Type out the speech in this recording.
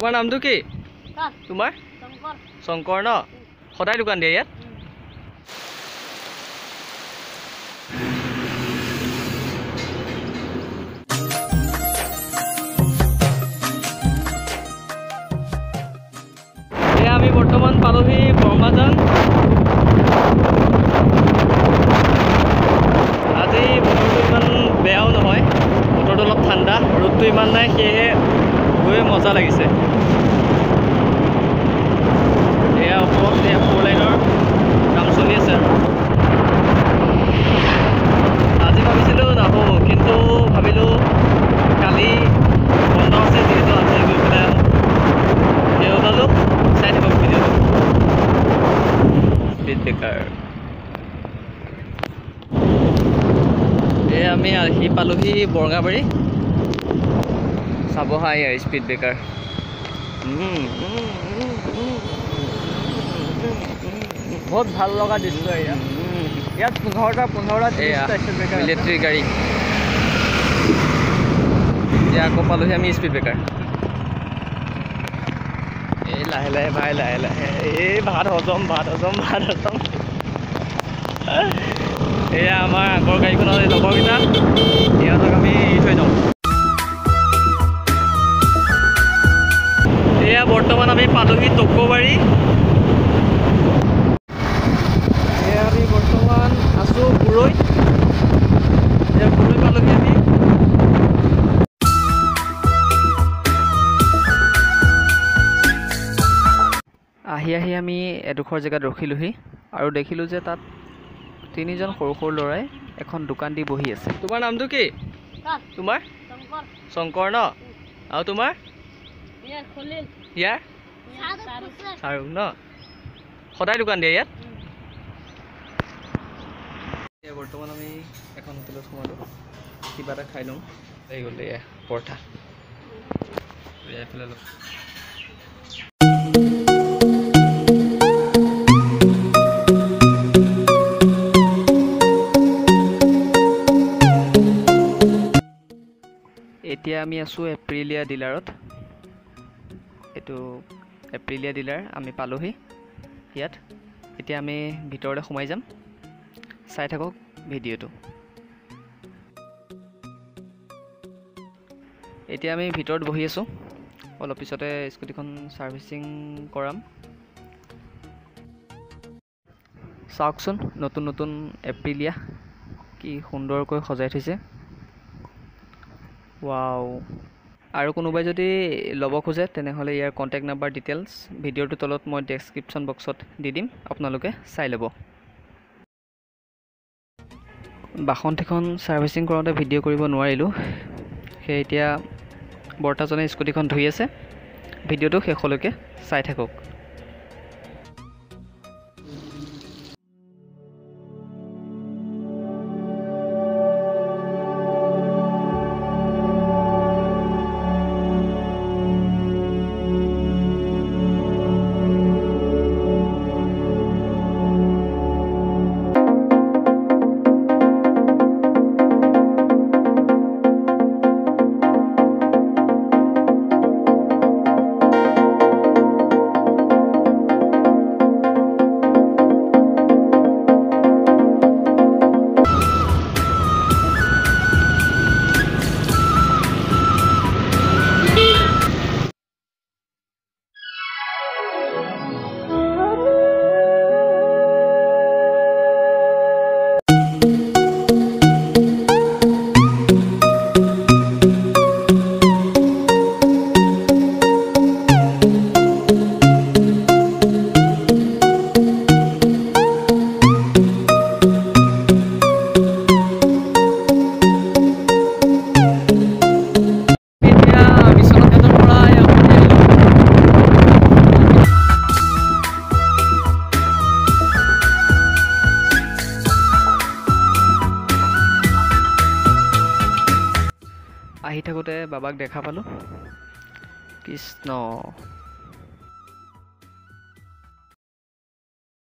তোমাৰ নামটো কি? তোমাৰ শংকৰ ন? সদায় দোকান দিয়ে ইয়াত? আমি বৰ্তমান পালোহি বৰমাজান। আজি বতৰটো ইমান বেয়াও নহয়, বতৰটো অলপ ঠাণ্ডা, ৰ'দটো ইমান নাই, সেয়েহে গৈ মজা লাগিছে। এয়া ওপৰত এয়া 4 লাইনৰ কাম চলি আছে আৰু আজি ভাবিছিলোঁ নাহোঁ, কিন্তু ভাবিলোঁ কালি বন্ধ আছে যিহেতু আজি গৈ পেলাই সেই ওলালোঁ। চাই থাকক ভিডিঅ'টো। স্পীড ব্ৰেকাৰ এই আমি আহি পালোহি বৰঙাবাৰী। চাব হা ইয়াৰ স্পীড ব্ৰেকাৰ। বহুত ভাল লগা দৃশ্য এয়া। ইয়াত 15টা 30টা স্পীড ব্ৰেকাৰ, মিলিটাৰী গাড়ী। এতিয়া আকৌ পালোহি আমি স্পীড ব্ৰেকাৰ। এই লাহে লাহে ভাই, লাহে লাহে। এই ভাত হজম। এয়া আমাৰ আগৰ গাড়ীখনৰ লগৰকেইটা, সিহঁতক আমি এৰি থৈ যাওঁ। এয়া বৰ্তমান আমি পালোহি টকৌবাৰী। এয়া আমি বৰ্তমান আছোঁ পুৰৈ। এয়া পুৰৈ পালোহি আমি। আহি আমি এডোখৰ জেগাত ৰখিলোহি আৰু দেখিলোঁ যে তাত 3জন সৰু সৰু ল'ৰাই এখন দোকান দি বহি আছে। তোমাৰ নামটো কি? তোমাৰ শংকৰ ন? আৰু তোমাৰ? ইয়াৰ চাৰুক ন? সদায় দোকান দিয়ে ইয়াত? বৰ্তমান আমি এখন হোটেলত সোমালোঁ, কিবা এটা খাই লওঁ। আহি গ'ল এয়া পৰঠা। এইফালে অলপ এতিয়া আমি আছোঁ এপ্ৰিলিয়া ডিলাৰত। এইটো এপ্ৰিলিয়া ডিলাৰ, আমি পালোহি ইয়াত। এতিয়া আমি ভিতৰলৈ সোমাই যাম, চাই থাকক ভিডিঅ'টো। এতিয়া আমি ভিতৰত বহি আছোঁ, অলপ পিছতে স্কুটিখন ছাৰ্ভিচিং কৰাম। চাওকচোন নতুন নতুন এপ্ৰিলিয়া কি সুন্দৰকৈ সজাই থৈছে। ৱাও। আৰু কোনোবাই যদি ল'ব খোজে তেনেহ'লে ইয়াৰ কণ্টেক্ট নাম্বাৰ ডিটেইলছ ভিডিঅ'টোৰ তলত মই ডেছক্ৰিপশ্যন বক্সত দি দিম, আপোনালোকে চাই ল'ব। বাসন্তীখন ছাৰ্ভিচিং কৰোঁতে ভিডিঅ' কৰিব নোৱাৰিলোঁ, সেয়ে এতিয়া বৰ্তাজনে স্কুটিখন ধুই আছে। ভিডিঅ'টো শেষলৈকে চাই থাকক। আহি থাকোঁতে বাবাক দেখা পালোঁ। কৃষ্ণ,